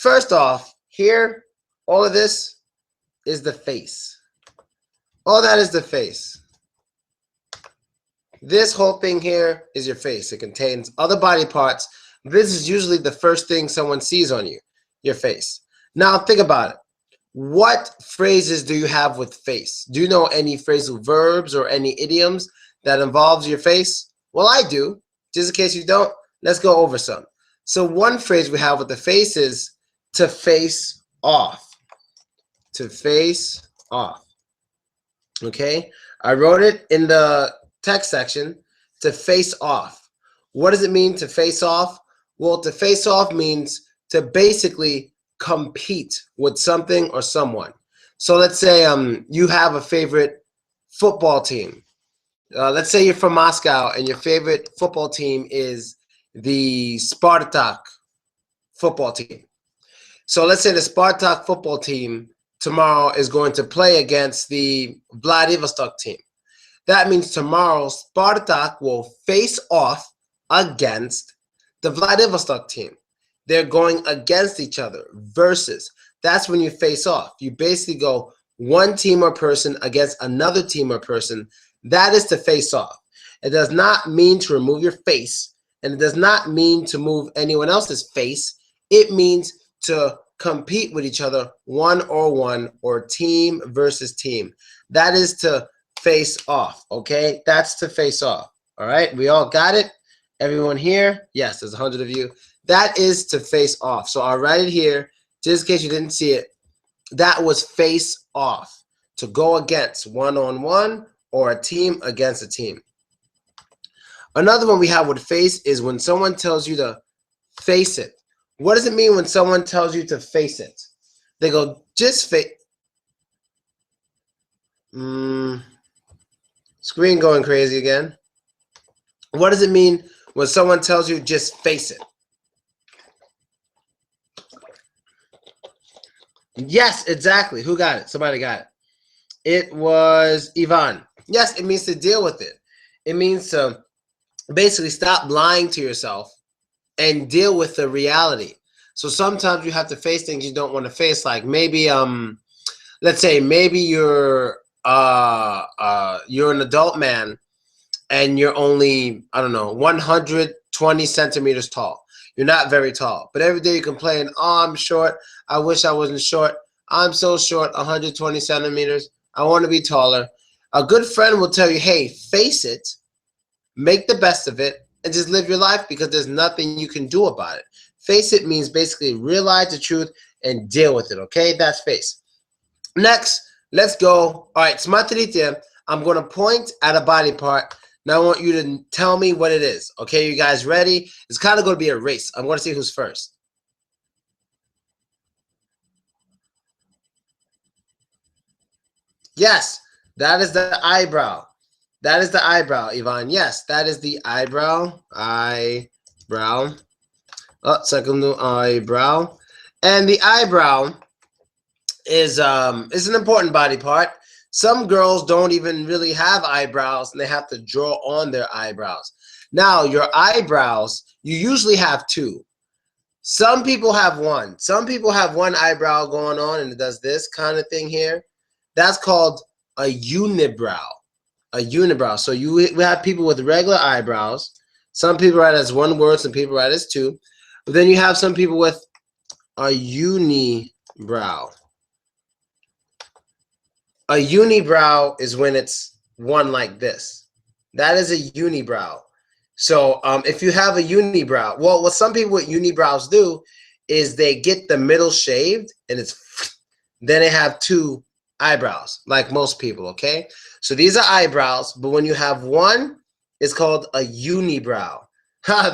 First off, here, all of this is the face. All that is the face. This whole thing here is your face. It contains other body parts. This is usually the first thing someone sees on you, your face. Now think about it. What phrases do you have with face? Do you know any phrasal verbs or any idioms that involves your face? Well, I do. Just in case you don't, let's go over some. So one phrase we have with the face is to face off. To face off. Okay? I wrote it in the text section, to face off. What does it mean to face off? Well, to face off means to basically compete with something or someone. So let's say you have a favorite football team. Let's say you're from Moscow and your favorite football team is the Spartak football team. So let's say the Spartak football team tomorrow is going to play against the Vladivostok team. That means tomorrow Spartak will face off against the Vladivostok team. They're going against each other, versus. That's when you face off. You basically go one team or person against another team or person. That is to face off. It does not mean to remove your face, and it does not mean to move anyone else's face. It means to compete with each other, one or team versus team. That is to face off, okay? That's to face off, all right? We all got it? Everyone here? Yes, there's 100 of you. That is to face off. So I'll write it here, just in case you didn't see it. That was face off, to go against one-on-one or a team against a team. Another one we have with face is when someone tells you to face it. What does it mean when someone tells you to face it? They go, just face. Screen going crazy again. What does it mean when someone tells you just face it? Yes, exactly. Who got it? Somebody got it. It was Ivan. Yes, it means to deal with it. It means to basically stop lying to yourself and deal with the reality. So sometimes you have to face things you don't want to face, like maybe let's say maybe you're an adult man and you're only, I don't know, 120 centimeters tall. You're not very tall, but every day you complain, oh, I'm short. I wish I wasn't short. I'm so short, 120 centimeters. I want to be taller. A good friend will tell you, hey, face it, make the best of it, and just live your life, because there's nothing you can do about it. Face it means basically realize the truth and deal with it, okay? That's face. Next, let's go. All right, smatrite. I'm going to point at a body part. Now I want you to tell me what it is. Okay, you guys ready? It's kind of going to be a race. I'm going to see who's first. Yes, that is the eyebrow. That is the eyebrow, Ivan. Yes, that is the eyebrow. Eyebrow. Oh, second eyebrow. And the eyebrow is an important body part. Some girls don't even really have eyebrows, and they have to draw on their eyebrows. Now, your eyebrows, you usually have two. Some people have one. Some people have one eyebrow going on, and it does this kind of thing here. That's called a unibrow. A unibrow. So we have people with regular eyebrows. Some people write as one word, some people write as two. But then you have some people with a unibrow. A unibrow is when it's one like this. That is a unibrow. So if you have a unibrow, well, what some people with unibrows do is they get the middle shaved, and then they have two eyebrows, like most people, okay? So these are eyebrows, but when you have one, it's called a unibrow.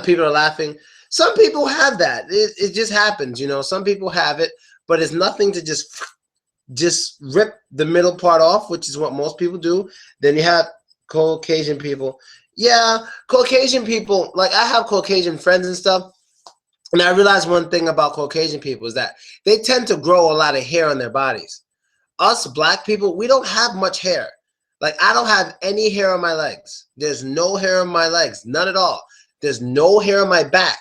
People are laughing. Some people have that. It just happens, you know. Some people have it, but it's nothing to just rip the middle part off, which is what most people do. Then you have Caucasian people. Yeah, Caucasian people, like I have Caucasian friends and stuff, and I realized one thing about Caucasian people is that they tend to grow a lot of hair on their bodies. Us black people, we don't have much hair. Like, I don't have any hair on my legs. There's no hair on my legs, none at all. There's no hair on my back.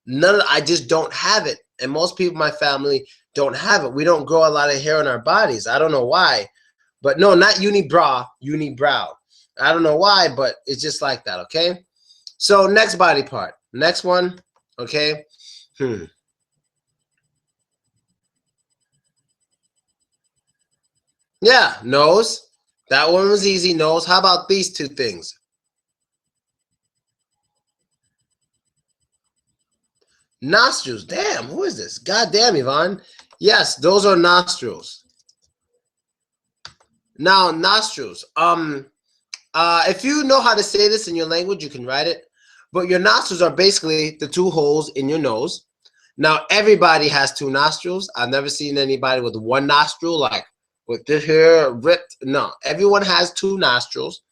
I just don't have it. And most people in my family don't have it. We don't grow a lot of hair on our bodies. I don't know why. But no, not UNI-Brow, UNI-Brow. I don't know why, but it's just like that, okay? So next body part. Next one, okay? Yeah, nose. That one was easy, nose. How about these two things? Nostrils. Damn, who is this? God damn, Yvonne. Yes, those are nostrils. Now, nostrils. If you know how to say this in your language, you can write it. But your nostrils are basically the two holes in your nose. Now, everybody has two nostrils. I've never seen anybody with one nostril, like with this here ripped. No, everyone has two nostrils.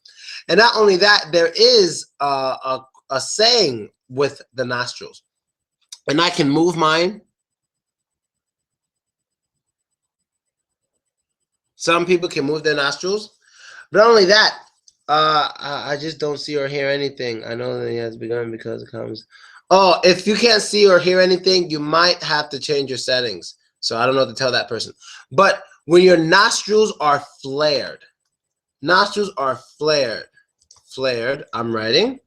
And not only that, there is a saying with the nostrils. And I can move mine. Some people can move their nostrils. But not only that, I just don't see or hear anything. I know that it has begun because it comes. Oh, if you can't see or hear anything, you might have to change your settings. So I don't know what to tell that person. But when your nostrils are flared, nostrils are flared. Flared, I'm writing.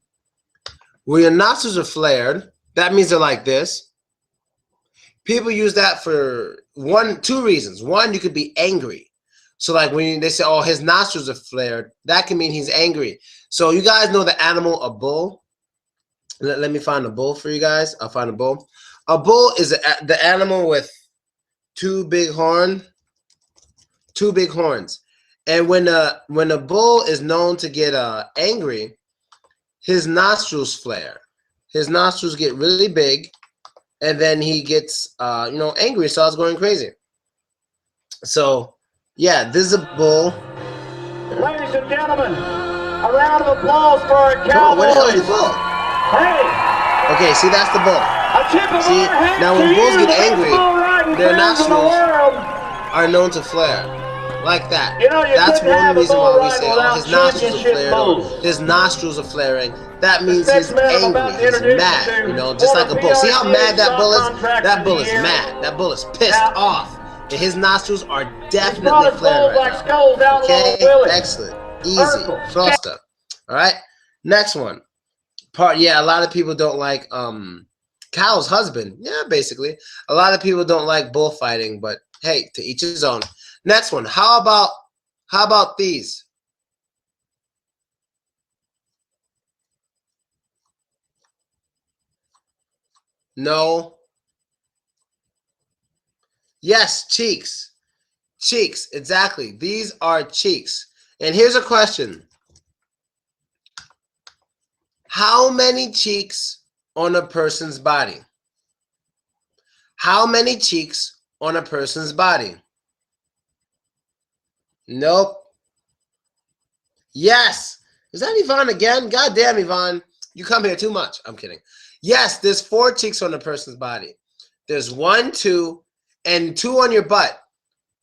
When your nostrils are flared, that means they're like this. People use that for two reasons. One, you could be angry. So like when they say, oh, his nostrils are flared, that can mean he's angry. So you guys know the animal, a bull. Let me find a bull for you guys. I'll find a bull. A bull is the animal with two big horns. And when a bull is known to get angry, his nostrils flare. His nostrils get really big, and then he gets angry, starts going crazy. So yeah, this is a bull. Ladies and gentlemen, a round of applause for our cowboys. Where the hell is the bull? Hey! Okay, see, that's the bull. See, now when bulls get angry, their nostrils are known to flare. Like that. You know, that's one reason why we say, oh, his nostrils are flared, or his nostrils are flaring. That means he's angry, he's mad, just like a bull. See how mad that bull is? That bull is mad. That bull is pissed off. And his nostrils are definitely flared right now. Okay, excellent, easy, faster. All right, next one. A lot of people don't like cow's husband. Yeah, basically, a lot of people don't like bullfighting, but hey, to each his own. Next one. How about these? No. Yes, cheeks. Cheeks, exactly. These are cheeks. And here's a question. How many cheeks on a person's body? How many cheeks on a person's body? Nope. Yes. Is that Yvonne again? God damn, Yvonne. You come here too much. I'm kidding. Yes, there's 4 cheeks on a person's body. There's 1, 2, and 2 on your butt.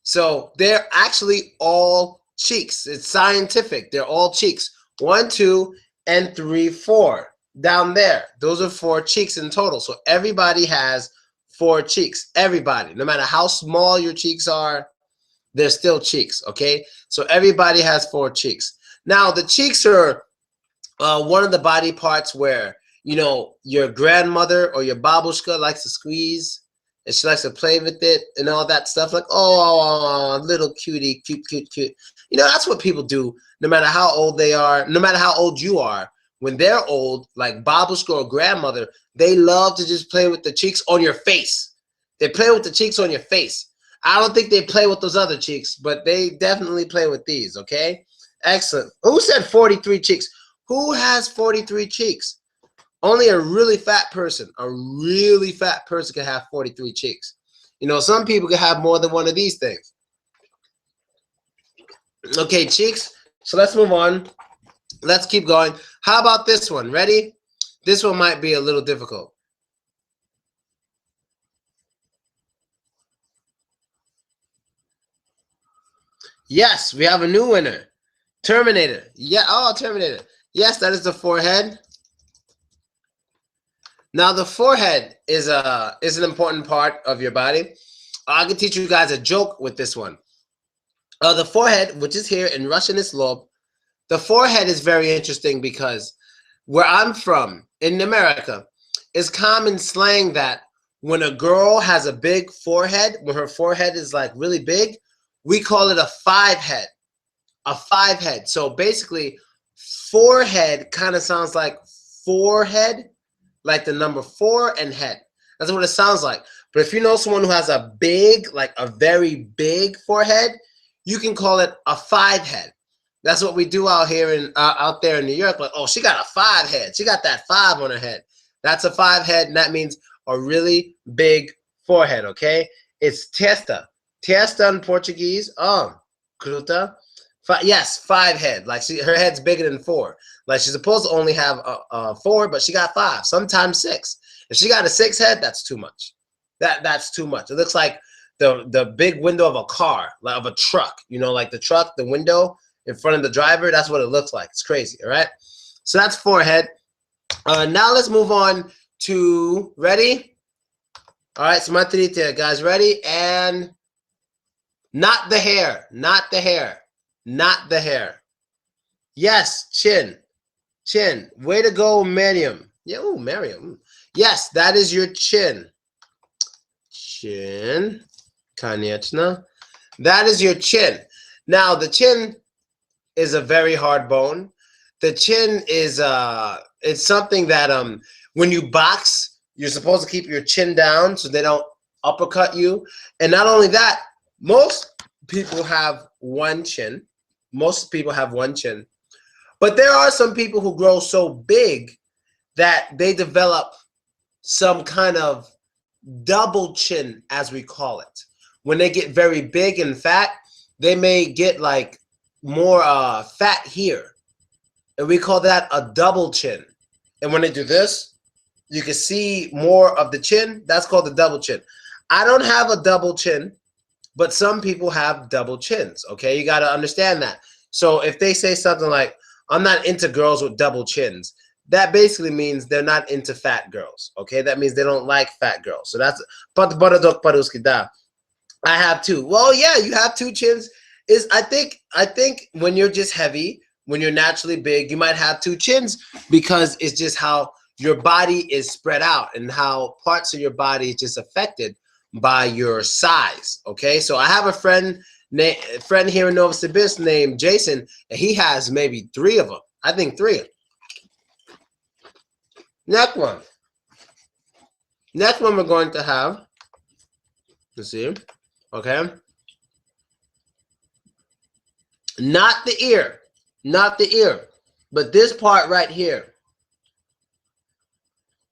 So they're actually all cheeks. It's scientific. They're all cheeks. 1, 2, and 3, 4. Down there. Those are 4 cheeks in total. So everybody has 4 cheeks. Everybody. No matter how small your cheeks are, they're still cheeks, okay? So everybody has 4 cheeks. Now, the cheeks are one of the body parts where, your grandmother or your babushka likes to squeeze, and she likes to play with it and all that stuff. Like, oh, little cutie, cute. That's what people do no matter how old they are, no matter how old you are. When they're old, like babushka or grandmother, they love to just play with the cheeks on your face. They play with the cheeks on your face. I don't think they play with those other cheeks, but they definitely play with these, okay? Excellent. Who said 43 cheeks? Who has 43 cheeks? Only a really fat person. A really fat person can have 43 cheeks. Some people can have more than one of these things. Okay, cheeks. So let's move on. Let's keep going. How about this one? Ready? This one might be a little difficult. Yes, we have a new winner. Terminator. Yeah, oh, Terminator. Yes, that is the forehead. Now the forehead is an important part of your body. I can teach you guys a joke with this one. The forehead, which is here in Russian, is lobe. The forehead is very interesting because where I'm from in America, it's common slang that when a girl has a big forehead, when her forehead is like really big, we call it a five head. A five head. So basically, forehead kind of sounds like forehead, like the number 4 and head. That's what it sounds like. But if you know someone who has a big, like a very big forehead, you can call it a 5 head. That's what we do out here in out there in New York. Like, oh, she got a 5 head. She got that 5 on her head. That's a 5 head, and that means a really big forehead. Okay, it's testa. Testa in Portuguese. Cruta. Yes, 5 head. Like her head's bigger than 4. Like she's supposed to only have a 4, but she got 5. Sometimes 6. If she got a 6 head, that's too much. That's too much. It looks like the big window of a car, like of a truck. You know, like the truck, the window in front of the driver. That's what it looks like. It's crazy. All right. So that's forehead. Now let's move on to ready. All right, Smatrite, guys, ready? And not the hair. Not the hair. Not the hair. Yes, chin. Chin. Way to go, Miriam. Yeah, ooh, Miriam. Yes, that is your chin. Chin. Konieczna. That is your chin. Now, the chin is a very hard bone. The chin is it's something that when you box, you're supposed to keep your chin down so they don't uppercut you. And not only that, most people have one chin. Most people have one chin. But there are some people who grow so big that they develop some kind of double chin, as we call it. When they get very big and fat, they may get like more fat here. And we call that a double chin. And when they do this, you can see more of the chin. That's called the double chin. I don't have a double chin, but some people have double chins, okay? You got to understand that. So if they say something like, I'm not into girls with double chins, that basically means they're not into fat girls, okay? That means they don't like fat girls. So that's, I have 2. Well, yeah, you have 2 chins. I think when you're just heavy, when you're naturally big, you might have 2 chins because it's just how your body is spread out and how parts of your body is just affected by your size, okay? So I have a friend here in Novosibirsk named Jason, and he has maybe 3 of them. I think 3. Next one. Next one we're going to have, let's see, okay? Not the ear, not the ear, but this part right here.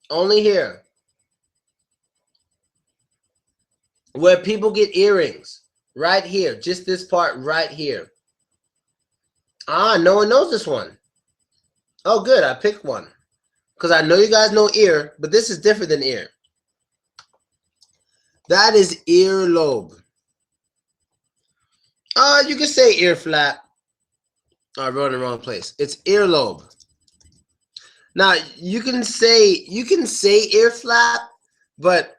Only here. Where people get earrings. Right here. Just this part right here. Ah, no one knows this one. Oh, good. I picked one. Because I know you guys know ear, but this is different than ear. That is earlobe. You can say ear flap. I wrote in the wrong place. It's earlobe. Now you can say ear flap, but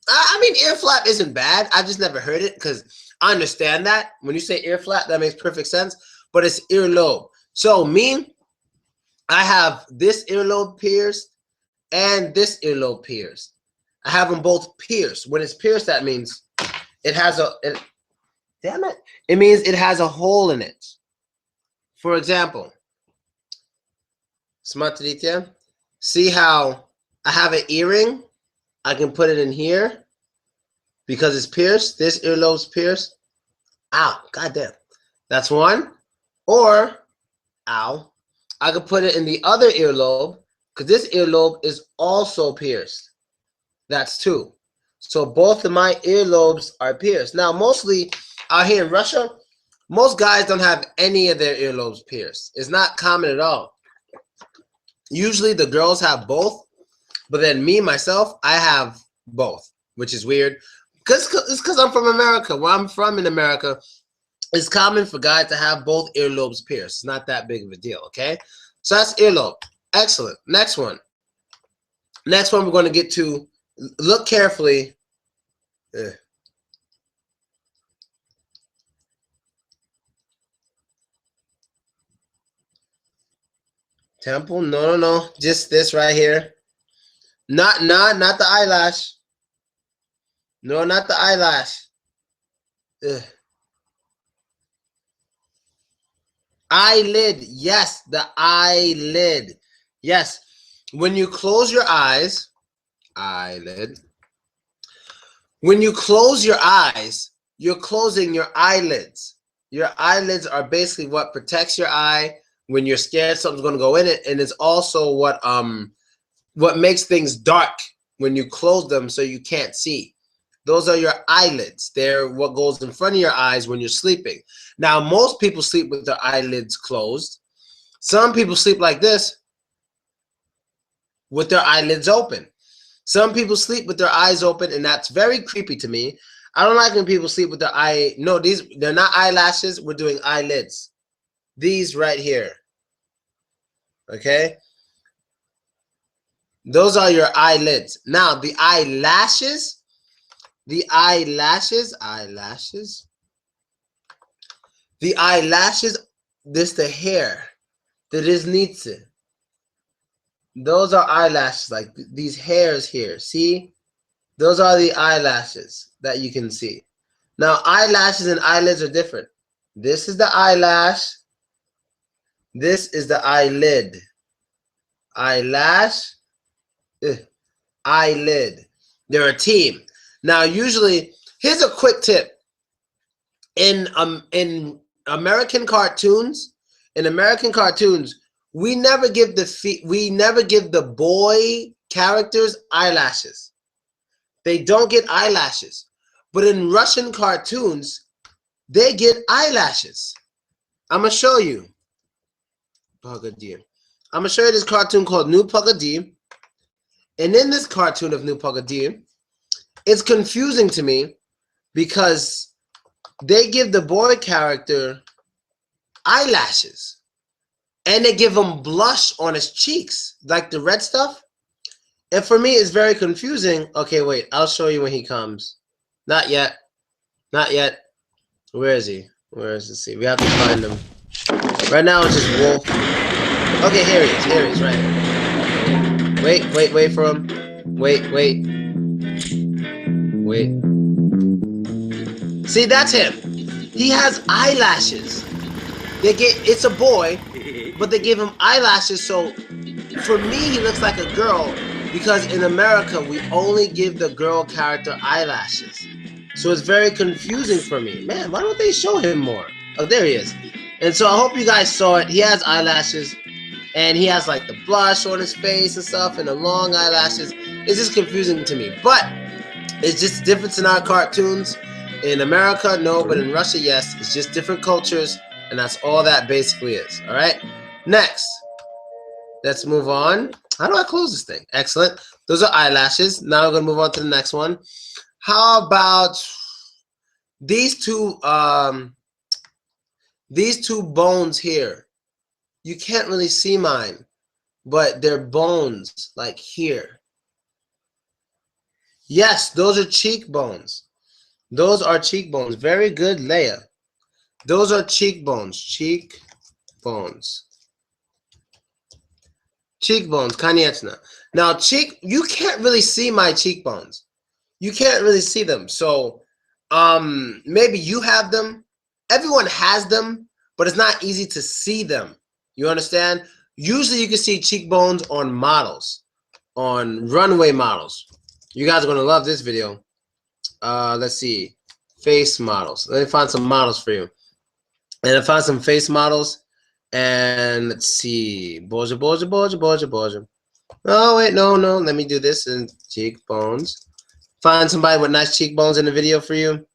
I mean ear flap isn't bad. I've just never heard it because I understand that when you say ear flap, that makes perfect sense. But it's earlobe. So me, I have this earlobe pierced and this earlobe pierced. I have them both pierced. When it's pierced, that means it has damn it. It means it has a hole in it. For example, Smatrite, see how I have an earring? I can put it in here because it's pierced. This earlobe's pierced. Ow, goddamn. That's one. Or, ow, I could put it in the other earlobe because this earlobe is also pierced. That's 2. So both of my earlobes are pierced. Now, mostly out here in Russia, most guys don't have any of their earlobes pierced. It's not common at all. Usually the girls have both, but then me, myself, I have both, which is weird. It's because I'm from America. Where I'm from in America, it's common for guys to have both earlobes pierced. It's not that big of a deal, okay? So that's earlobe. Excellent. Next one. Next one we're going to get to, look carefully. Temple, no. Just this right here. Not the eyelash. No, not the eyelash. Eyelid. Yes, the eyelid. Yes. When you close your eyes, eyelid. When you close your eyes, you're closing your eyelids. Your eyelids are basically what protects your eye when you're scared something's going to go in it, and it's also what makes things dark when you close them so you can't see. Those are your eyelids. They're what goes in front of your eyes when you're sleeping. Now, most people sleep with their eyelids closed. Some people sleep like this with their eyelids open. Some people sleep with their eyes open, and that's very creepy to me. I don't like when people sleep with their eye. No, they're not eyelashes. We're doing eyelids. These right here. Okay? Those are your eyelids. Now, the eyelashes, the eyelashes, this the hair. That is nitze. Those are eyelashes, like these hairs here. See? Those are the eyelashes that you can see. Now, eyelashes and eyelids are different. This is the eyelash. This is the eyelid. Eyelash, eyelid. They're a team. Now, usually, here's a quick tip. In American cartoons, we never give the boy characters eyelashes. They don't get eyelashes. But in Russian cartoons, they get eyelashes. I'm gonna show you. Pagadir. I'm gonna show you this cartoon called New Pagadir. And in this cartoon of New Pagadir, it's confusing to me because they give the boy character eyelashes. And they give him blush on his cheeks, like the red stuff. And for me, it's very confusing. Okay, wait. I'll show you when he comes. Not yet. Not yet. Where is he? Where is he? See, we have to find him. Right now, it's just Wolf. Okay, here he is. Here he is, right here. Wait for him. Wait. See, that's him. He has eyelashes. It's a boy, but they give him eyelashes. So for me, he looks like a girl because in America, we only give the girl character eyelashes. So it's very confusing for me. Man, why don't they show him more? Oh, there he is. And so I hope you guys saw it. He has eyelashes, and he has like the blush on his face and stuff, and the long eyelashes. It's just confusing to me. But it's just difference in our cartoons. In America, no, but in Russia, yes. It's just different cultures, and that's all that basically is. All right? Next. Let's move on. How do I close this thing? Excellent. Those are eyelashes. Now we're going to move on to the next one. How about these two bones here? You can't really see mine, but they're bones like here. Yes, those are cheekbones. Those are cheekbones. Very good, Leia. Those are cheekbones. Cheekbones. Cheekbones, konieczna. Now, you can't really see my cheekbones. You can't really see them. So, maybe you have them. Everyone has them, but it's not easy to see them. You understand? Usually, you can see cheekbones on models, on runway models. You guys are going to love this video. Let's see. Face models. Let me find some models for you. And I found some face models. And let's see. Boja. Oh, wait. No. Let me do this in cheekbones. Find somebody with nice cheekbones in the video for you.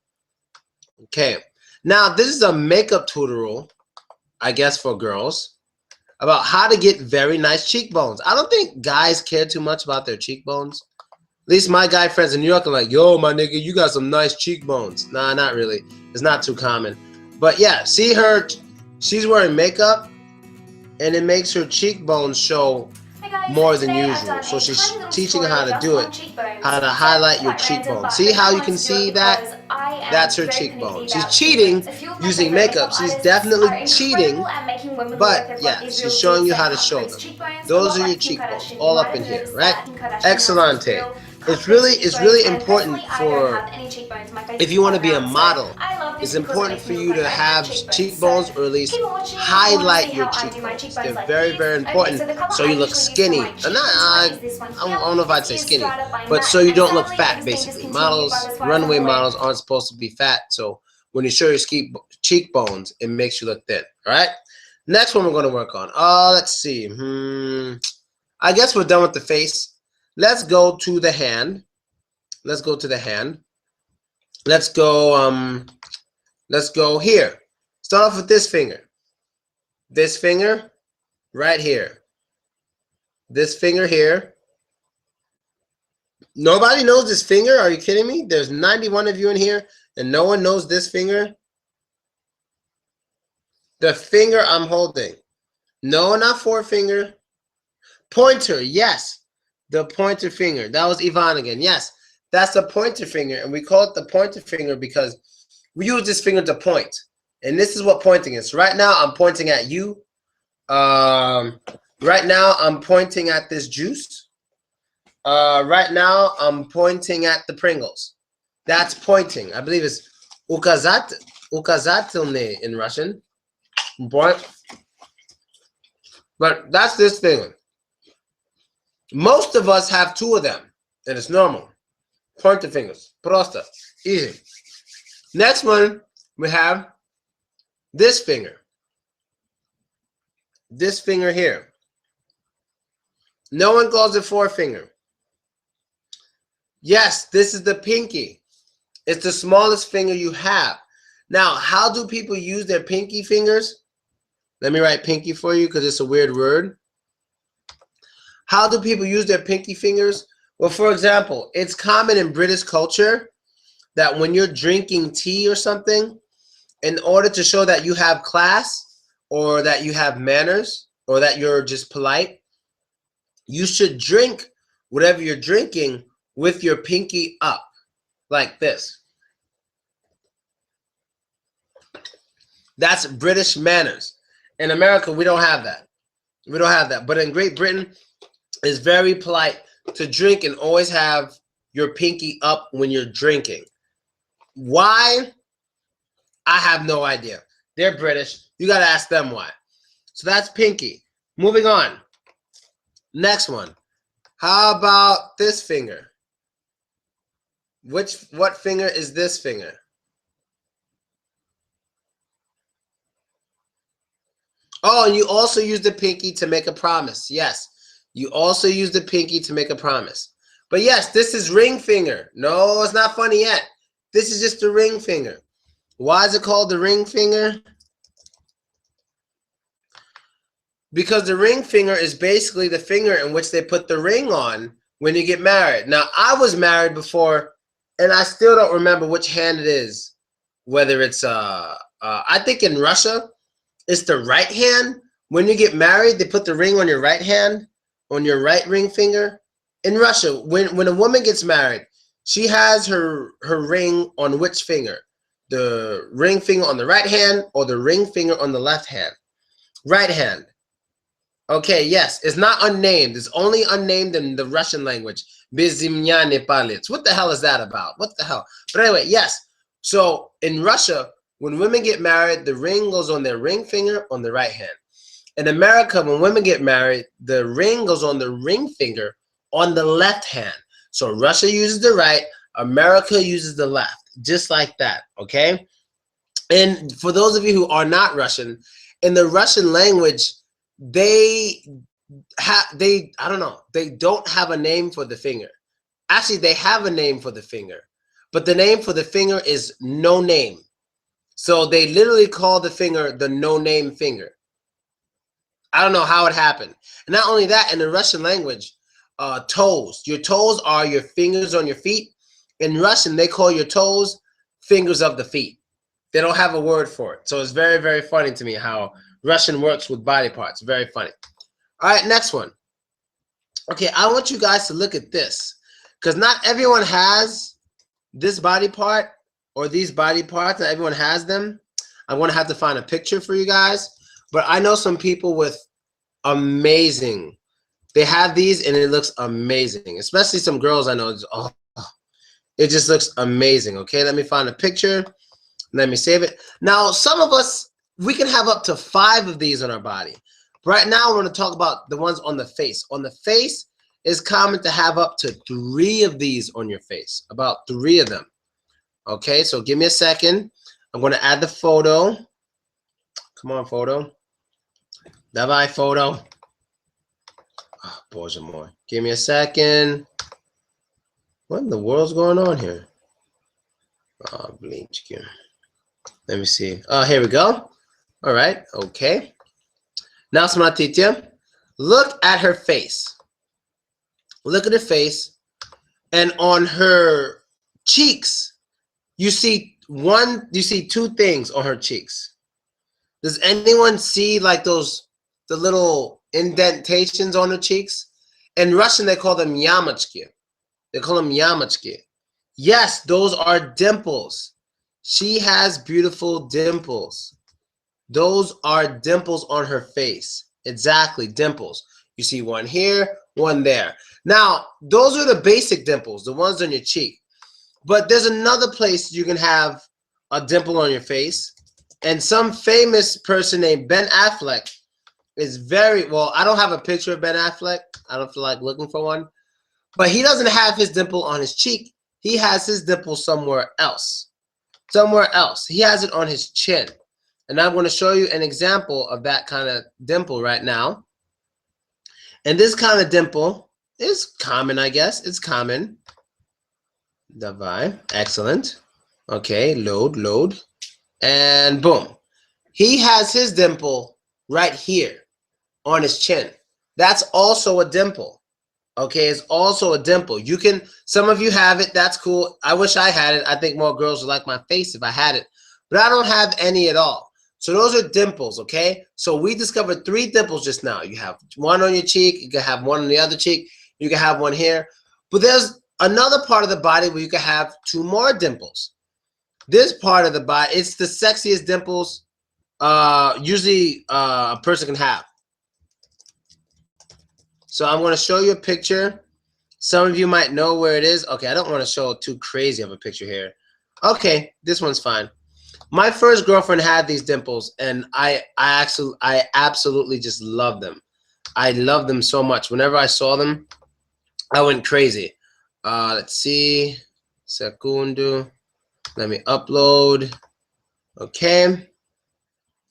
Okay. Now, this is a makeup tutorial, I guess, for girls about how to get very nice cheekbones. I don't think guys care too much about their cheekbones. At least my guy friends in New York are like, yo, my nigga, you got some nice cheekbones. Nah, not really. It's not too common. But yeah, see her, she's wearing makeup, and it makes her cheekbones show guys, more than today I've usual. done So a tiny she's little teaching tutorial how to just do on it, cheekbones. how to It's highlight your quite random, cheekbone. but I See how really you wanted can to do it see that? because I That's am her very finicky cheekbone. She's about cheating cheekbones. A few of my using favorite makeup. makeup She's artists definitely are incredible cheating, at making women look like but they've got yeah, these she's real showing deep you set how to show half-creased them. cheekbones, a Those lot are your like Kim cheekbones, Kardashian. You all might up in have here, noticed right? that Kim Kardashian has these Excellente. real It's cup-shaped cheekbones, really and important personally, I don't for, have any cheekbones. My face if is you want quite to be a round, so model, I love this it's because it important makes for me look you like to I have have cheekbones. So cheekbones, or at least keep on watching if you want to see highlight your how I do my cheekbones. cheekbones They're like very, these. very Okay, important so the color so I you look usually use for my skinny. And cheek contour is this one here. I don't know if I'd This say is skinny, Strata by but MAC, so you and don't look sadly it fat, has been basically. discontinued by Models, as far as I'm runway aware. models aren't supposed to be fat. So when you show your cheekbones, it makes you look thin, all right? Next one we're going to work on. Let's see. I guess we're done with the face. Let's go to the hand. Let's go to the hand. Let's go here. Start off with this finger. This finger right here. This finger here. Nobody knows this finger? Are you kidding me? There's 91 of you in here and no one knows this finger? The finger I'm holding. No, not forefinger. Pointer, yes. The pointer finger. That was Yvonne again. Yes, that's the pointer finger. And we call it the pointer finger because we use this finger to point. And this is what pointing is. Right now, I'm pointing at you. Right now, I'm pointing at this juice. Right now, I'm pointing at the Pringles. That's pointing. I believe it's ukazatilne in Russian. Point. But that's this finger. Most of us have two of them, and it's normal. Pointer fingers. Prosta. Easy. Next one, we have this finger. This finger here. No one calls it forefinger. Yes, this is the pinky. It's the smallest finger you have. Now, how do people use their pinky fingers? Let me write pinky for you because it's a weird word. How do people use their pinky fingers? Well, for example, it's common in British culture that when you're drinking tea or something, in order to show that you have class or that you have manners or that you're just polite, you should drink whatever you're drinking with your pinky up, like this. That's British manners. In America, we don't have that. We don't have that. But in Great Britain, it's very polite to drink and always have your pinky up when you're drinking. Why? I have no idea. They're British. You got to ask them why. So that's pinky. Moving on. Next one. How about this finger? What finger is this finger? Oh, and you also use the pinky to make a promise. Yes. You also use the pinky to make a promise. But yes, this is ring finger. No, it's not funny yet. This is just the ring finger. Why is it called the ring finger? Because the ring finger is basically the finger in which they put the ring on when you get married. Now, I was married before, and I still don't remember which hand it is. Whether it's, I think in Russia, it's the right hand. When you get married, they put the ring on your right hand, on your right ring finger. In Russia, when a woman gets married, she has her ring on which finger? The ring finger on the right hand or the ring finger on the left hand? Right hand. Okay, yes, it's not unnamed. It's only unnamed in the Russian language. Bezimnyane palets. What the hell is that about? What the hell? But anyway, yes. So in Russia, when women get married, the ring goes on their ring finger on the right hand. In America, when women get married, the ring goes on the ring finger on the left hand. So Russia uses the right, America uses the left, just like that, okay? And for those of you who are not Russian, in the Russian language, they I don't know, they don't have a name for the finger. Actually, they have a name for the finger, but the name for the finger is no name. So they literally call the finger the no name finger. I don't know how it happened. And not only that, in the Russian language, toes. Your toes are your fingers on your feet. In Russian, they call your toes fingers of the feet. They don't have a word for it. So it's very, very funny to me how Russian works with body parts. Very funny. All right, next one. Okay, I want you guys to look at this, because not everyone has this body part or these body parts. Not everyone has them. I'm going to have to find a picture for you guys. But I know some people with amazing. They have these and it looks amazing. Especially some girls I know. Oh, it just looks amazing. Okay, let me find a picture. Let me save it. Now, some of us, we can have up to 5 of these on our body. Right now, we're going to talk about the ones on the face. On the face, it's common to have up to 3 of these on your face. About 3 of them. Okay, so give me a second. I'm going to add the photo. Come on, photo. Давай, photo. Oh, Боже мой. Give me a second. What in the world's going on here? Oh, блинчики. Let me see. Oh, here we go. All right. Okay. Now, смотрите. Look at her face. Look at her face. And on her cheeks, you see 2 things on her cheeks. Does anyone see like the little indentations on her cheeks? In Russian, they call them yamachki. They call them yamachki. Yes, those are dimples. She has beautiful dimples. Those are dimples on her face. Exactly, dimples. You see one here, one there. Now, those are the basic dimples, the ones on your cheek. But there's another place you can have a dimple on your face. And some famous person named Ben Affleck is very, well, I don't have a picture of Ben Affleck. I don't feel like looking for one. But he doesn't have his dimple on his cheek. He has his dimple somewhere else. Somewhere else. He has it on his chin. And I'm going to show you an example of that kind of dimple right now. And this kind of dimple is common, I guess. It's common. Давай. Excellent. Okay, load. And boom. He has his dimple right here on his chin. That's also a dimple. Okay, it's also a dimple. You can, some of you have it. That's cool. I wish I had it. I think more girls would like my face if I had it. But I don't have any at all. So those are dimples, okay? So we discovered 3 dimples just now. You have one on your cheek. You can have one on the other cheek. You can have one here. But there's another part of the body where you can have 2 more dimples. This part of the body, it's the sexiest dimples usually a person can have. So I'm going to show you a picture. Some of you might know where it is. Okay, I don't want to show too crazy of a picture here. Okay, this one's fine. My first girlfriend had these dimples, and I absolutely just love them. I love them so much. Whenever I saw them, I went crazy. Let's see. Segundo. Let me upload. Okay.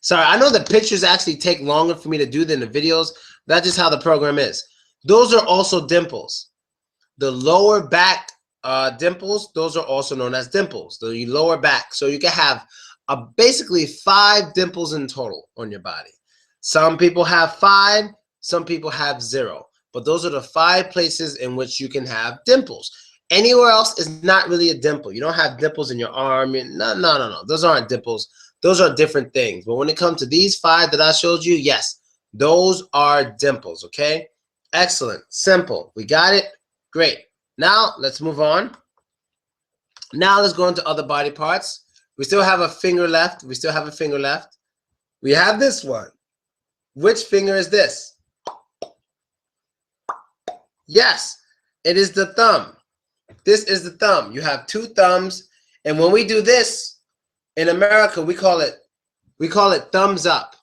Sorry, I know the pictures actually take longer for me to do than the videos. That's just how the program is. Those are also dimples. The lower back dimples, those are also known as dimples. The lower back. So you can have basically 5 dimples in total on your body. Some people have 5, some people have 0. But those are the 5 places in which you can have dimples. Anywhere else is not really a dimple. You don't have dimples in your arm. No. Those aren't dimples. Those are different things. But when it comes to these 5 that I showed you, yes, those are dimples, okay? Excellent. Simple. We got it? Great. Now, let's move on. Now, let's go into other body parts. We still have a finger left. We have this one. Which finger is this? Yes, it is the thumb. This is the thumb. You have 2 thumbs. And when we do this, in America, we call it thumbs up.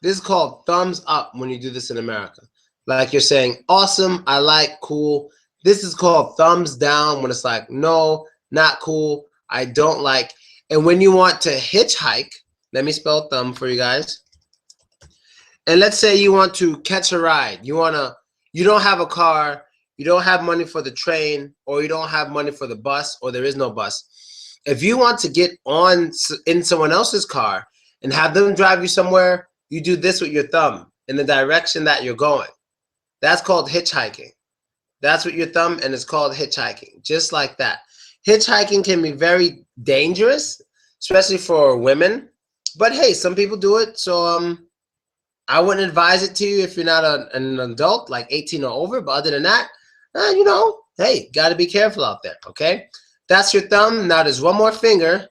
This is called thumbs up when you do this in America. Like you're saying, awesome, I like, cool. This is called thumbs down when it's like, no, not cool, I don't like. And when you want to hitchhike, let me spell thumb for you guys. And let's say you want to catch a ride. You don't have a car, you don't have money for the train, or you don't have money for the bus, or there is no bus. If you want to get in someone else's car and have them drive you somewhere, you do this with your thumb in the direction that you're going. That's called hitchhiking. That's with your thumb, and it's called hitchhiking, just like that. Hitchhiking can be very dangerous, especially for women. But hey, some people do it, so I wouldn't advise it to you if you're not an adult, like 18 or over. But other than that, you know, hey, got to be careful out there, okay? That's your thumb. Now there's one more finger,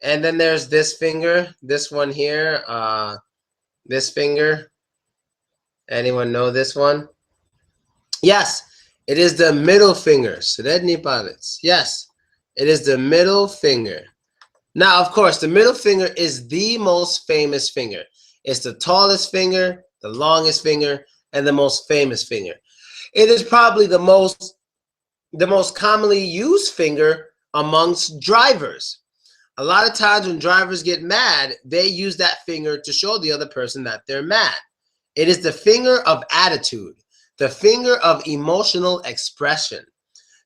and then there's this finger, this one here, this finger. Anyone know this one? Yes, it is the middle finger. Srední palec. Yes, it is the middle finger. Now, of course, the middle finger is the most famous finger. It's the tallest finger, the longest finger, and the most famous finger. It is probably the most commonly used finger amongst drivers. A lot of times when drivers get mad, they use that finger to show the other person that they're mad. It is the finger of attitude, the finger of emotional expression,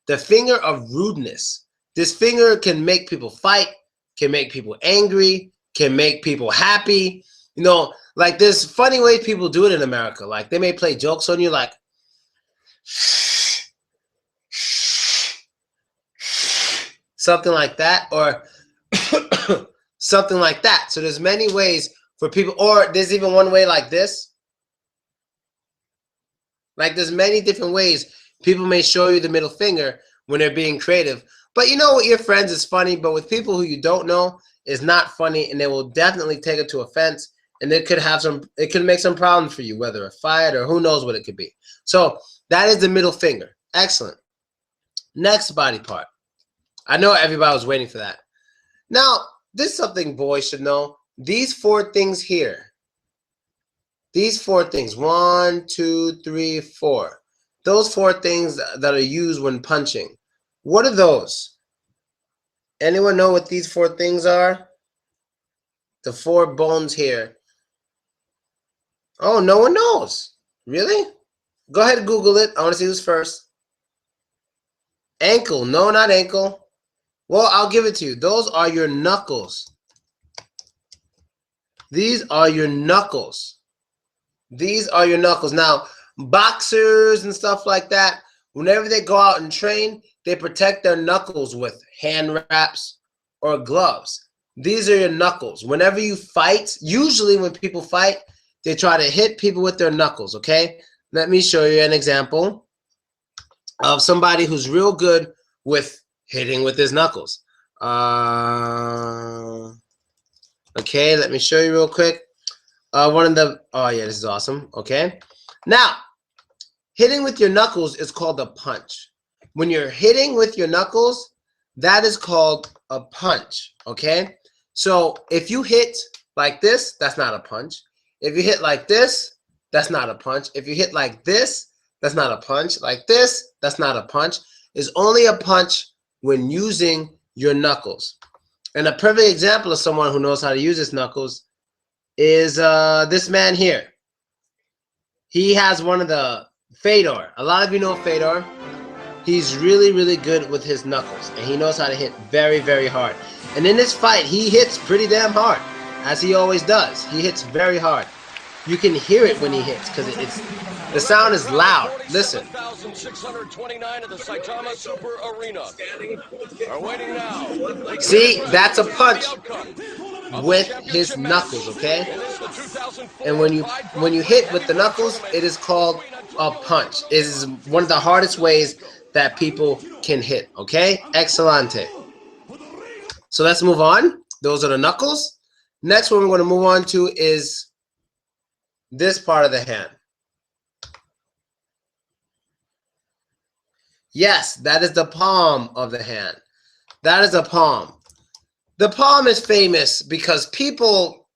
the finger of rudeness. This finger can make people fight, can make people angry, can make people happy. You know, like there's funny ways people do it in America. Like they may play jokes on you like, something like that, or something like that. So there's many ways for people, or there's even one way like this. Like there's many different ways people may show you the middle finger when they're being creative. But you know, with your friends is funny, but with people who you don't know, it's not funny, and they will definitely take it to offense, and it could make some problems for you, whether a fight or who knows what it could be. So that is the middle finger. Excellent. Next body part. I know everybody was waiting for that. Now, this is something boys should know. These four things here. These four things. 1, 2, 3, 4. Those four things that are used when punching. What are those? Anyone know what these four things are? The four bones here. Oh, no one knows. Really? Go ahead and Google it. I want to see who's first. Ankle. No, not ankle. Well, I'll give it to you. Those are your knuckles. These are your knuckles. These are your knuckles. Now, boxers and stuff like that, whenever they go out and train, they protect their knuckles with hand wraps or gloves. These are your knuckles. Whenever you fight, usually when people fight, they try to hit people with their knuckles, okay? Let me show you an example of somebody who's real good with hitting with his knuckles. Okay, let me show you real quick. Oh yeah, this is awesome. Okay. Now, hitting with your knuckles is called a punch. When you're hitting with your knuckles, that is called a punch, okay? So if you hit like this, that's not a punch. If you hit like this, that's not a punch. If you hit like this, that's not a punch. Like this, that's not a punch. It's only a punch when using your knuckles. And a perfect example of someone who knows how to use his knuckles is this man here. He has one of the Fedor. A lot of you know Fedor. He's really, really good with his knuckles, and he knows how to hit very, very hard. And in this fight, he hits pretty damn hard, as he always does. He hits very hard. You can hear it when he hits, because the sound is loud. Listen. 1,629 of the Saitama Super Arena are waiting now. See, that's a punch with his knuckles, okay? And when you hit with the knuckles, it is called a punch. It is one of the hardest ways that people can hit, okay? Excelente. So let's move on. Those are the knuckles. Next one we're going to move on to is this part of the hand. Yes, that is the palm of the hand. That is the palm. The palm is famous because people,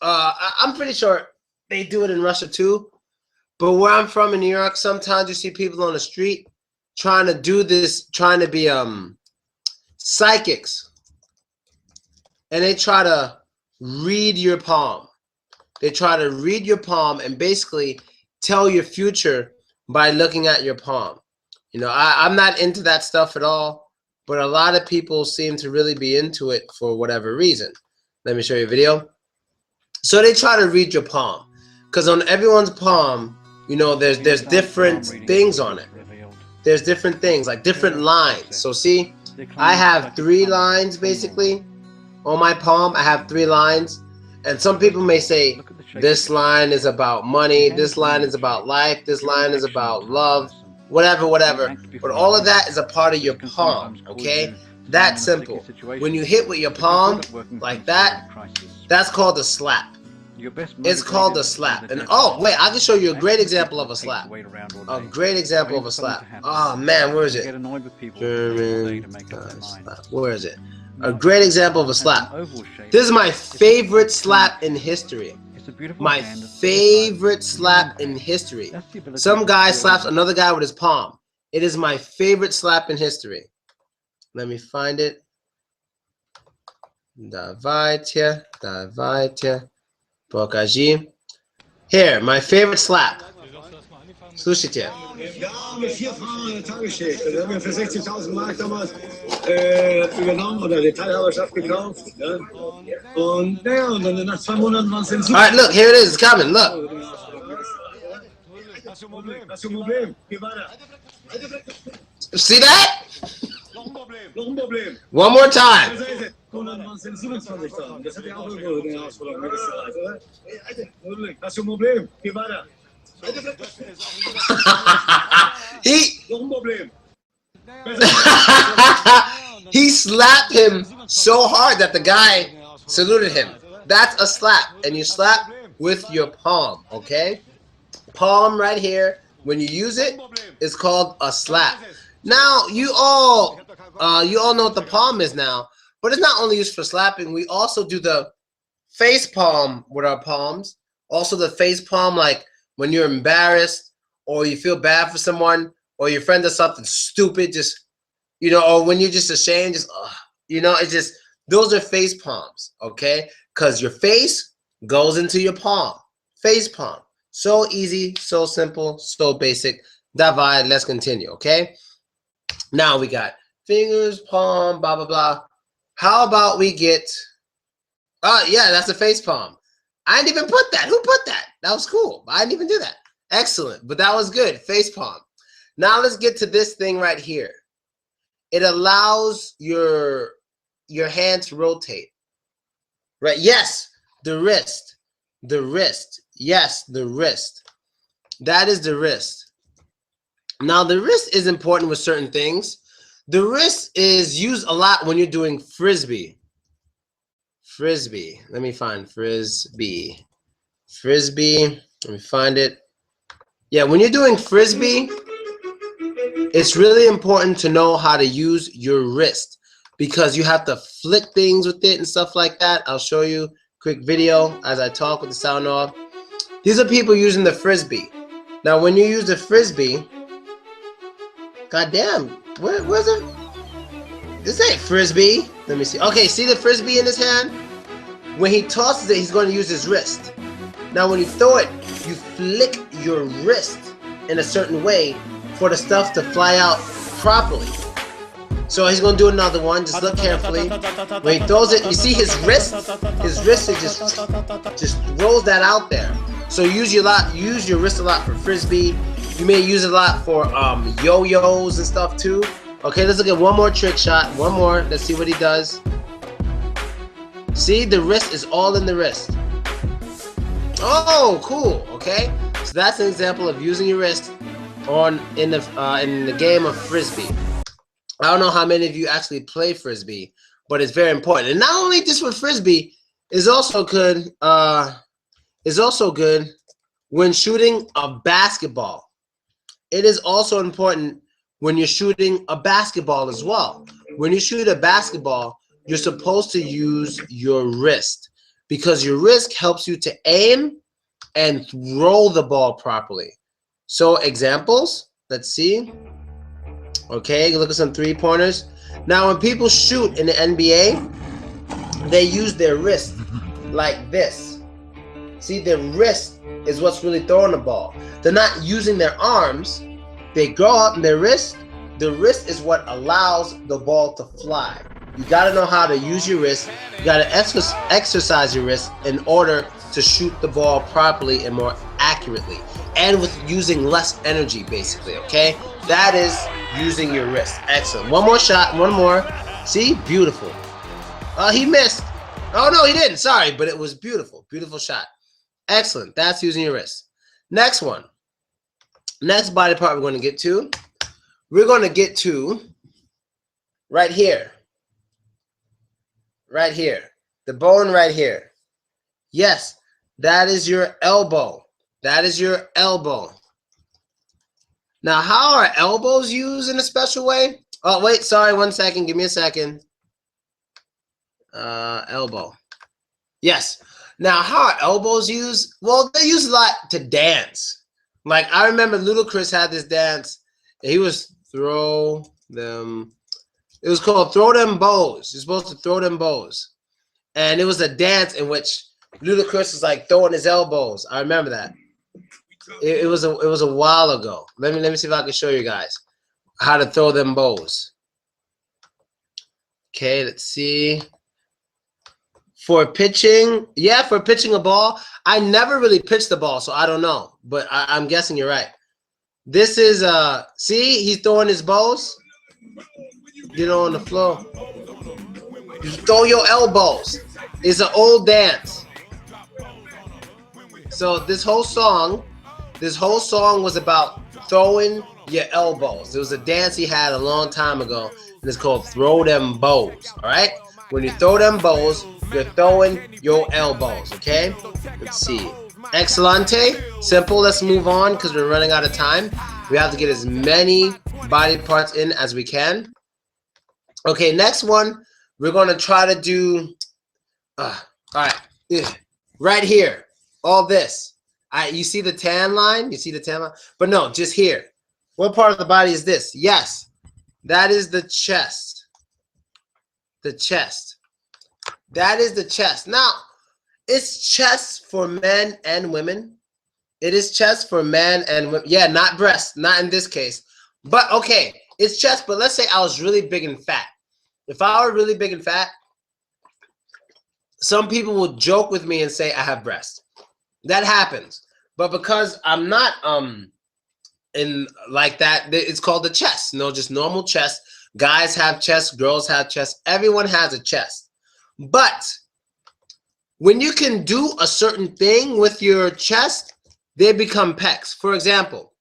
I'm pretty sure they do it in Russia too, but where I'm from in New York, sometimes you see people on the street trying to do this, trying to be psychics, and they try to read your palm. They try to read your palm and basically tell your future by looking at your palm. You know, I'm not into that stuff at all, but a lot of people seem to really be into it for whatever reason. Let me show you a video. So they try to read your palm, because on everyone's palm, you know, there's different things on it. There's different things, like different lines. So see, I have 3 lines basically on my palm. I have 3 lines, And some people may say, this line is about money, this line is about life, this line is about love, whatever, whatever. But all of that is a part of your palm, okay? That's simple. When you hit with your palm like that, that's called a slap. It's called a slap. And oh, wait, I can show you a great example of a slap. A great example of a slap. Oh, man, where is it? Where is it? A great example of a slap. This is my favorite slap in history. My favorite slap in history. Some guy slaps another guy with his palm. It is my favorite slap in history. Let me find it. Давайте, покажи. Here, my favorite slap. Слушайте. Ja, mit 4 Frauen eine Tagesschicht. Das haben wir für 60.000 Mark damals übernommen oder die Teilhaberschaft gekauft. Ja? Und naja, und dann nach 2 Monaten waren es in Alright, look, here it is. It's coming. Look. Das ist ein Problem. Geh weiter. See that? Noch ein Problem. One more time. Und dann waren es in 27 Tagen. Das hat ja auch irgendwo eine Herausforderung mitgesagt, oder? Das ist ein Problem. Geh weiter. He slapped him so hard that the guy saluted him. That's a slap, and you slap with your palm, okay? Palm right here. When you use it, it's called a slap. Now you all know what the palm is now, but it's not only used for slapping. We also do the face palm with our palms. Also the face palm, like when you're embarrassed or you feel bad for someone or your friend does something stupid, just, you know, or when you're just ashamed, just, you know, it's just, those are face palms, okay? Because your face goes into your palm. Face palm. So easy, so simple, so basic. Davai, let's continue, okay? Now we got fingers, palm, blah, blah, blah. How about we get, yeah, that's a face palm. I didn't even put that. Who put that? That was cool. I didn't even do that. Excellent. But that was good. Face palm. Now let's get to this thing right here. It allows your hand to rotate. Right? Yes, the wrist. The wrist. Yes, the wrist. That is the wrist. Now the wrist is important with certain things. The wrist is used a lot when you're doing frisbee. Frisbee. Let me find frisbee. Frisbee. Let me find it. Yeah, when you're doing frisbee, it's really important to know how to use your wrist because you have to flick things with it and stuff like that. I'll show you a quick video as I talk with the sound off. These are people using the frisbee. Now, when you use the frisbee, goddamn, where's it? This ain't frisbee. Let me see. Okay, see the frisbee in his hand? When he tosses it, he's going to use his wrist. Now, when you throw it, you flick your wrist in a certain way for the stuff to fly out properly. So he's going to do another one. Just look carefully. When he throws it, you see his wrist? His wrist is just rolls that out there. So use your wrist a lot for frisbee. You may use it a lot for yo-yos and stuff too. Okay, let's look at one more trick shot. One more. Let's see what he does. See, the wrist is all in the wrist. Oh, cool. Okay, so that's an example of using your wrist in the game of frisbee. I don't know how many of you actually play frisbee, but it's very important. And not only just with frisbee, is also good. When shooting a basketball. It is also important when you're shooting a basketball as well. When you shoot a basketball, you're supposed to use your wrist because your wrist helps you to aim and throw the ball properly. So examples, let's see. Okay, look at some three-pointers. Now, when people shoot in the NBA, they use their wrist like this. See, their wrist is what's really throwing the ball. They're not using their arms. They go out in their wrist. The wrist is what allows the ball to fly. You got to know how to use your wrist. You got to exercise your wrist in order to shoot the ball properly and more accurately, and with using less energy, basically. Okay, that is using your wrist. Excellent. One more shot. One more. See, beautiful. He missed. Oh, no, he didn't. Sorry, but it was beautiful. Beautiful shot. Excellent. That's using your wrist. Next one. Next body part we're going to get to. We're going to get to right here. Right here. The bone right here. Yes, that is your elbow. That is your elbow. Now, how are elbows used in a special way? Oh, wait, sorry, 1 second. Give me a second. Elbow. Yes. Now, how are elbows used? Well, they use a lot to dance. Like, I remember Ludacris had this dance. He was throw them. It was called Throw Them Bows. You're supposed to throw them bows. And it was a dance in which Ludacris was like throwing his elbows. I remember that. It was a while ago. Let me see if I can show you guys how to throw them bows. Okay, let's see. For pitching, yeah, for pitching a ball. I never really pitched the ball, so I don't know. But I'm guessing you're right. This is see, he's throwing his bows. Get on the floor. You throw your elbows. It's an old dance. So this whole song was about throwing your elbows. It was a dance he had a long time ago, and it's called Throw Them Bows. All right? When you throw them bows, you're throwing your elbows, okay? Let's see. Excellente. Simple. Let's move on because we're running out of time. We have to get as many body parts in as we can. Okay, next one, we're going to try to do, all right, right here, all this. You see the tan line? You see the tan line? But no, just here. What part of the body is this? Yes, that is the chest. The chest. That is the chest. Now, it's chest for men and women. It is chest for men and women. Yeah, not breast, not in this case. But okay, it's chest, but let's say I was really big and fat. If I were really big and fat, some people will joke with me and say I have breasts. That happens. But because I'm not in like that, it's called the chest. No, just normal chest. Guys have chests, girls have chests. Everyone has a chest. But when you can do a certain thing with your chest, they become pecs. For example,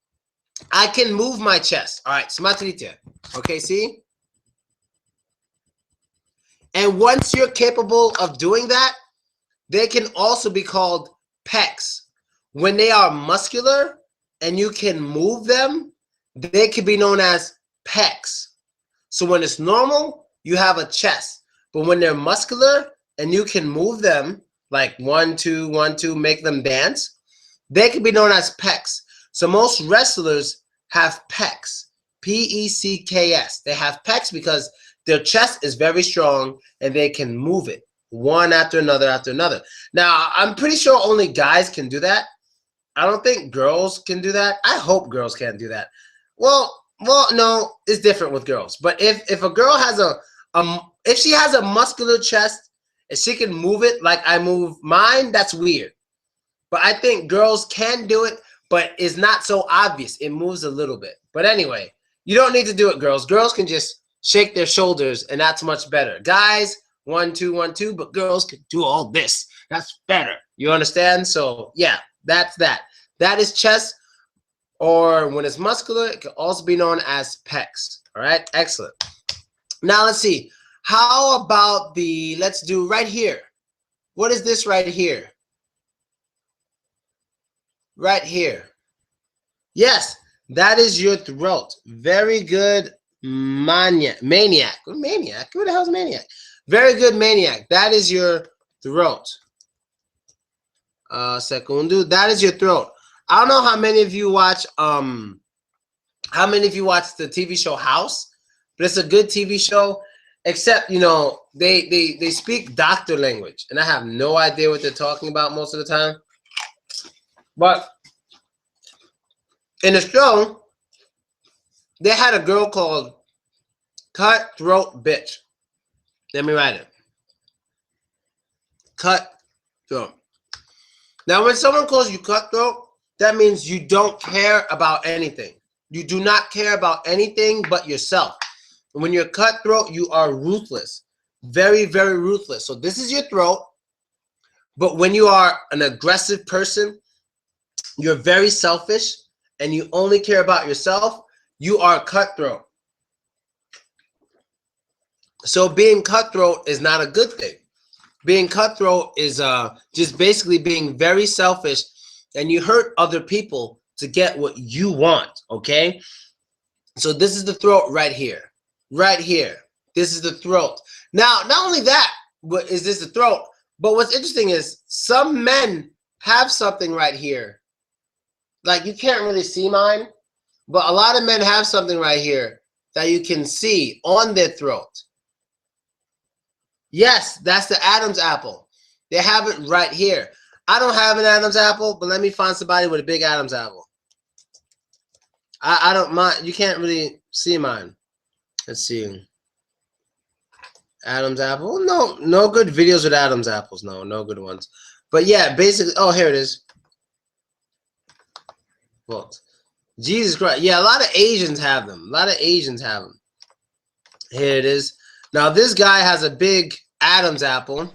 I can move my chest. All right, смотрите. Okay, see? And once you're capable of doing that, they can also be called pecs. When they are muscular and you can move them, they can be known as pecs. So when it's normal, you have a chest. But when they're muscular and you can move them, like 1, 2, 1, 2, make them dance, they can be known as pecs. So most wrestlers have pecs, P-E-C-K-S. They have pecs because their chest is very strong and they can move it one after another after another. Now, I'm pretty sure only guys can do that. I don't think girls can do that. I hope girls can't do that. Well, no, it's different with girls. But if a girl has if she has a muscular chest and she can move it like I move mine, that's weird. But I think girls can do it, but it's not so obvious. It moves a little bit. But anyway, you don't need to do it, girls. Girls can just shake their shoulders, and that's much better. Guys, 1, 2, 1, 2, but girls can do all this. That's better. You understand? So, yeah, that's that. That is chest, or when it's muscular, it can also be known as pecs. All right? Excellent. Now, let's see. How about let's do right here. What is this right here? Right here. Yes, that is your throat. Very good, maniac. Maniac. What maniac? Who the hell's maniac? Very good, maniac. That is your throat. Segundo. That is your throat. I don't know how many of you watch the TV show House, but it's a good TV show. Except, you know, they speak doctor language, and I have no idea what they're talking about most of the time. But in the show, they had a girl called Cutthroat Bitch. Let me write it. Cutthroat. Now, when someone calls you cutthroat, that means you don't care about anything. You do not care about anything but yourself. When you're cutthroat, you are ruthless. Very, very ruthless. So this is your throat. But when you are an aggressive person, you're very selfish, and you only care about yourself, you are cutthroat. So being cutthroat is not a good thing. Being cutthroat is just basically being very selfish, and you hurt other people to get what you want, okay? So this is the throat right here. Right here. This is the throat. Now, not only that, but is this the throat, but what's interesting is some men have something right here. Like, you can't really see mine, but a lot of men have something right here that you can see on their throat. Yes, that's the Adam's apple. They have it right here. I don't have an Adam's apple, but let me find somebody with a big Adam's apple. I don't mind. You can't really see mine. Let's see. Adam's apple. No good videos with Adam's apples. No good ones. But yeah, basically. Oh, here it is. Well, Jesus Christ. Yeah, a lot of Asians have them. A lot of Asians have them. Here it is. Now this guy has a big Adam's apple,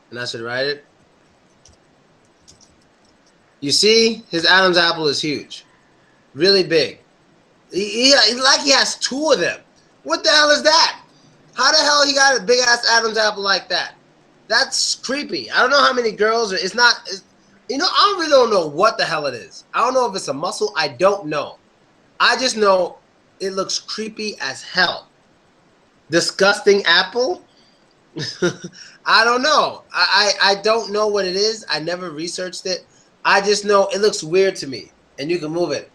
and I should write it. You see, his Adam's apple is huge, really big. He has two of them. What the hell is that? How the hell he got a big ass Adam's apple like that? That's creepy. I don't know how many girls. It's not. You know, I really don't know what the hell it is. I don't know if it's a muscle. I don't know. I just know it looks creepy as hell. Disgusting apple. I don't know. I don't know what it is. I never researched it. I just know it looks weird to me, and you can move it.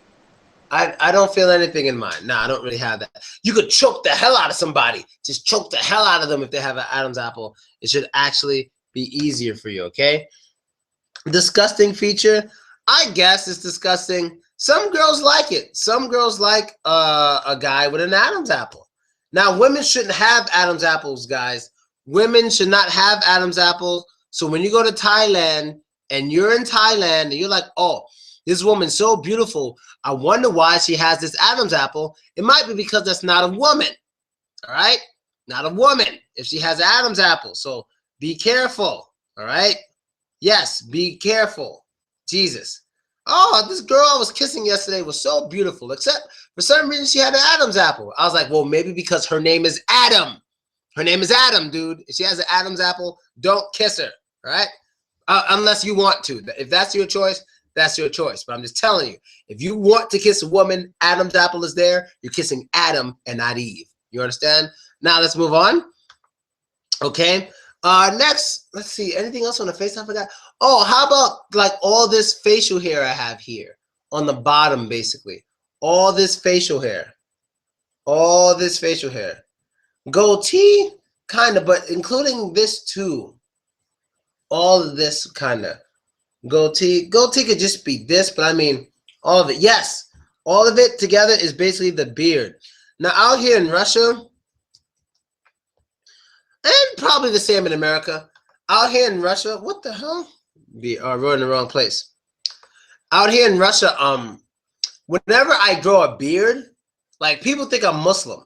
I don't feel anything in mine. No, I don't really have that. You could choke the hell out of somebody. Just choke the hell out of them if they have an Adam's apple. It should actually be easier for you, okay? Disgusting feature. I guess it's disgusting. Some girls like it. Some girls like a guy with an Adam's apple. Now, women shouldn't have Adam's apples, guys. Women should not have Adam's apples. So when you go to Thailand and you're in Thailand and you're like, oh, this woman's so beautiful, I wonder why she has this Adam's apple. It might be because that's not a woman. All right? Not a woman if she has Adam's apple. So be careful. All right? Yes, be careful. Jesus. Oh, this girl I was kissing yesterday was so beautiful, except for some reason she had an Adam's apple. I was like, well, maybe because her name is Adam. Her name is Adam, dude. If she has an Adam's apple, don't kiss her. All right? Unless you want to. If that's your choice, that's your choice. But I'm just telling you, if you want to kiss a woman, Adam's apple is there. You're kissing Adam and not Eve. You understand? Now let's move on. Okay. Next, let's see. Anything else on the face I forgot? Oh, how about like all this facial hair I have here on the bottom, basically. All this facial hair. All this facial hair. Goatee, kind of, but including this too. All of this kind of. Goatee could just be this, but I mean all of it. Yes, all of it together is basically the beard. Now out here in Russia, and probably the same in America, out here in Russia, what the hell? We're in the wrong place. Out here in Russia, whenever I grow a beard, like people think I'm Muslim.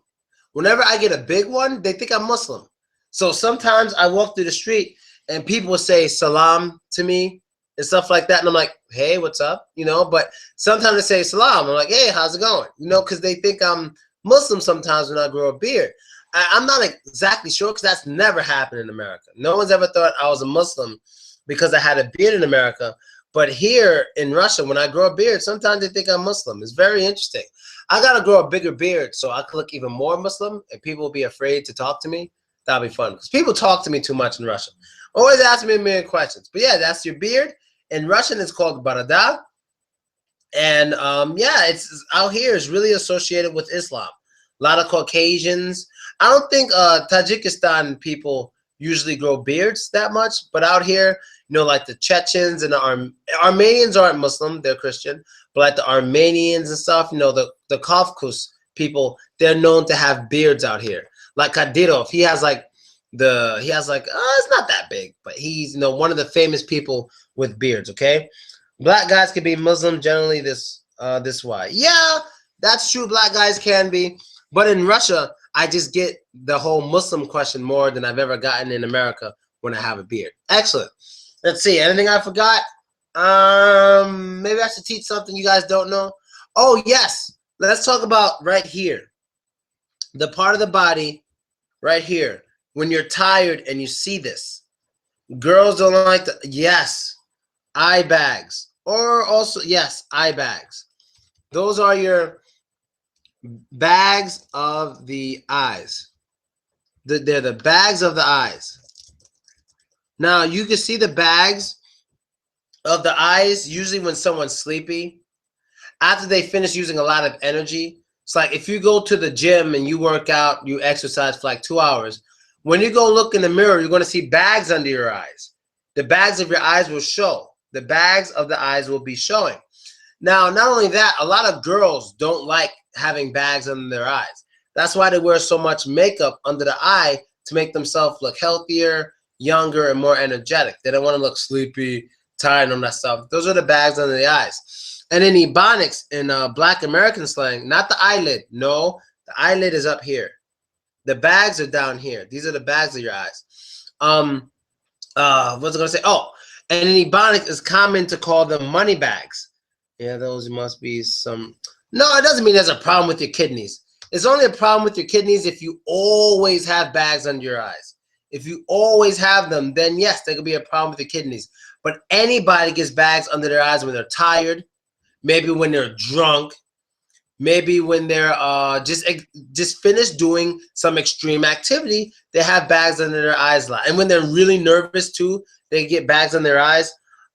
Whenever I get a big one, they think I'm Muslim. So sometimes I walk through the street and people will say salam to me and stuff like that. And I'm like, hey, what's up? You know, but sometimes they say salam. I'm like, hey, how's it going? You know, because they think I'm Muslim sometimes when I grow a beard. I'm not exactly sure because that's never happened in America. No one's ever thought I was a Muslim because I had a beard in America. But here in Russia, when I grow a beard, sometimes they think I'm Muslim. It's very interesting. I got to grow a bigger beard so I can look even more Muslim and people will be afraid to talk to me. That'll be fun because people talk to me too much in Russian. Always ask me a million questions. But yeah, that's your beard. In Russian, it's called barada. And yeah, it's out here is really associated with Islam. A lot of Caucasians. I don't think Tajikistan people usually grow beards that much. But out here, you know, like the Chechens and the Armenians aren't Muslim. They're Christian. But like the Armenians and stuff, you know, the Caucasus people, they're known to have beards out here. Like Kadyrov, he has like, it's not that big, but he's, you know, one of the famous people with beards, okay? Black guys can be Muslim generally this way. Yeah, that's true. Black guys can be. But in Russia, I just get the whole Muslim question more than I've ever gotten in America when I have a beard. Excellent. Let's see. Anything I forgot? Maybe I should teach something you guys don't know. Oh, yes. Let's talk about right here. The part of the body right here. When you're tired and you see this. Girls don't like the, yes, eye bags. Or also, yes, eye bags. Those are your bags of the eyes. They're the bags of the eyes. Now, you can see the bags of the eyes usually when someone's sleepy. After they finish using a lot of energy. It's like if you go to the gym and you work out, you exercise for like 2 hours. When you go look in the mirror, you're going to see bags under your eyes. The bags of your eyes will show. The bags of the eyes will be showing. Now, not only that, a lot of girls don't like having bags under their eyes. That's why they wear so much makeup under the eye to make themselves look healthier, younger, and more energetic. They don't want to look sleepy, tired, and all that stuff. Those are the bags under the eyes. And in Ebonics, in Black American slang, not the eyelid. No, the eyelid is up here. The bags are down here. These are the bags of your eyes. What's I going to say? Oh, and in Ebonics, it's common to call them money bags. Yeah, those must be some. No, it doesn't mean there's a problem with your kidneys. It's only a problem with your kidneys if you always have bags under your eyes. If you always have them, then yes, there could be a problem with your kidneys. But anybody gets bags under their eyes when they're tired, maybe when they're drunk, maybe when they're just finished doing some extreme activity, they have bags under their eyes a lot. And when they're really nervous too, they get bags under their eyes.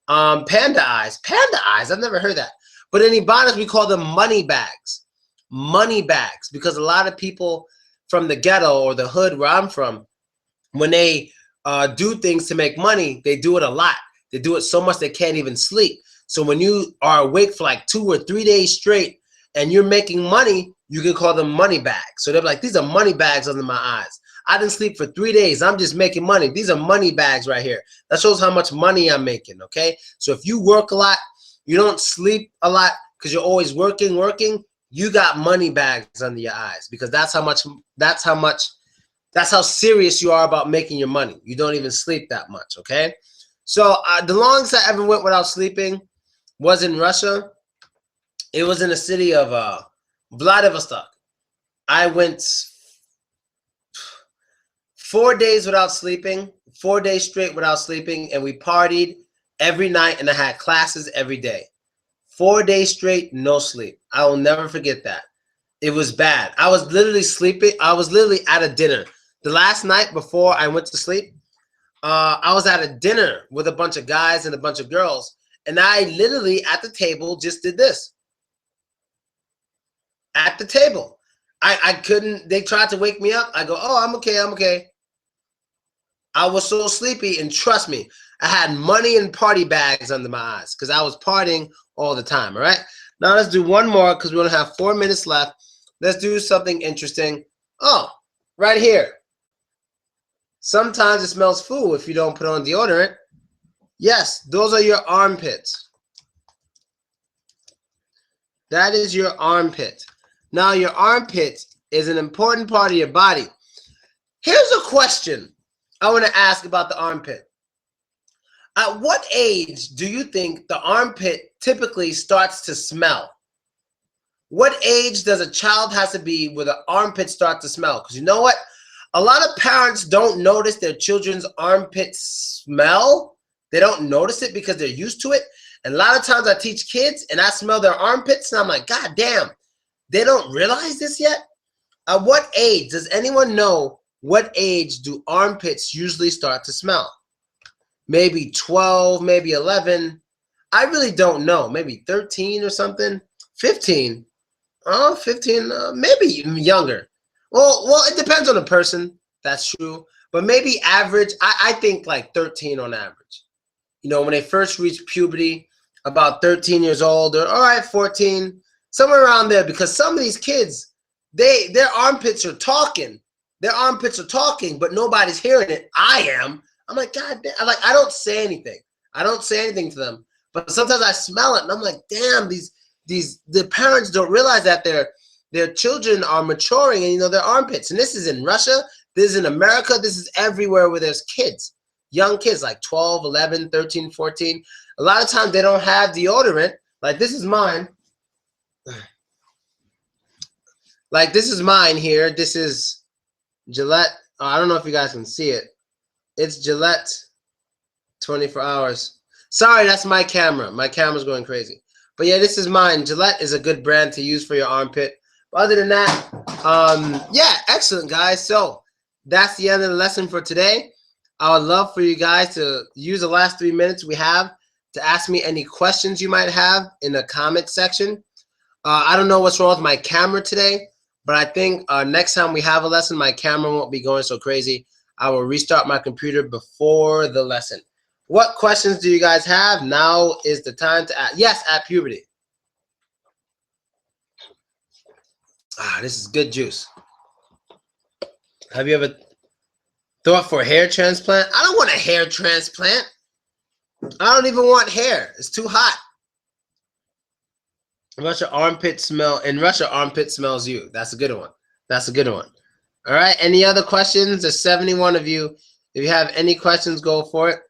Panda eyes. Panda eyes. I've never heard that. But in Ebonics, we call them money bags. Money bags. Because a lot of people from the ghetto or the hood where I'm from, when they do things to make money, they do it a lot. They do it so much they can't even sleep. So when you are awake for like 2 or 3 days straight and you're making money, you can call them money bags. So they're like, these are money bags under my eyes. I didn't sleep for 3 days. I'm just making money. These are money bags right here. That shows how much money I'm making, okay? So if you work a lot, you don't sleep a lot because you're always working, you got money bags under your eyes because that's how serious you are about making your money. You don't even sleep that much, okay? So the longest I ever went without sleeping was in Russia. It was in the city of Vladivostok. I went 4 days without sleeping, 4 days straight without sleeping, and we partied every night, and I had classes every day. 4 days straight, no sleep. I will never forget that. It was bad. I was literally sleeping. I was literally at a dinner. The last night before I went to sleep, I was at a dinner with a bunch of guys and a bunch of girls, and I literally at the table just did this. At the table. I couldn't, they tried to wake me up. I go, oh, I'm okay, I'm okay. I was so sleepy, and trust me, I had money and party bags under my eyes because I was partying all the time, all right? Now let's do one more because we only have 4 minutes left. Let's do something interesting. Oh, right here. Sometimes it smells foul if you don't put on deodorant. Yes, those are your armpits. That is your armpit. Now, your armpit is an important part of your body. Here's a question I want to ask about the armpit. At what age do you think the armpit typically starts to smell? What age does a child have to be where the armpit start to smell? Because you know what? A lot of parents don't notice their children's armpits smell. They don't notice it because they're used to it. And a lot of times I teach kids and I smell their armpits and I'm like, God damn, they don't realize this yet? At what age, does anyone know what age do armpits usually start to smell? Maybe 12, maybe 11. I really don't know. Maybe 13 or something. 15. Oh, 15, maybe even younger. Well, it depends on the person. That's true. But maybe average, I think like 13 on average. You know, when they first reach puberty, about 13 years old, or all right, 14, somewhere around there, because some of these kids, their armpits are talking. Their armpits are talking, but nobody's hearing it. I am. I'm like, God damn. I don't say anything. I don't say anything to them. But sometimes I smell it, and I'm like, damn, the parents don't realize that their children are maturing and, you know, their armpits. And this is in Russia, this is in America, this is everywhere where there's kids, young kids like 12, 11, 13, 14. A lot of times they don't have deodorant. Like this is mine. Like this is mine here. This is Gillette. Oh, I don't know if you guys can see it. It's Gillette 24 hours. Sorry, that's my camera. My camera's going crazy. But yeah, this is mine. Gillette is a good brand to use for your armpit. But other than that, yeah, excellent, guys. So that's the end of the lesson for today. I would love for you guys to use the last 3 minutes we have to ask me any questions you might have in the comment section. I don't know what's wrong with my camera today, but I think next time we have a lesson, my camera won't be going so crazy. I will restart my computer before the lesson. What questions do you guys have? Now is the time to ask. Yes, at puberty. Ah, this is good juice. Have you ever thought for a hair transplant? I don't want a hair transplant. I don't even want hair. It's too hot. In Russia, armpit smells you. That's a good one. That's a good one. All right. Any other questions? There's 71 of you. If you have any questions, go for it.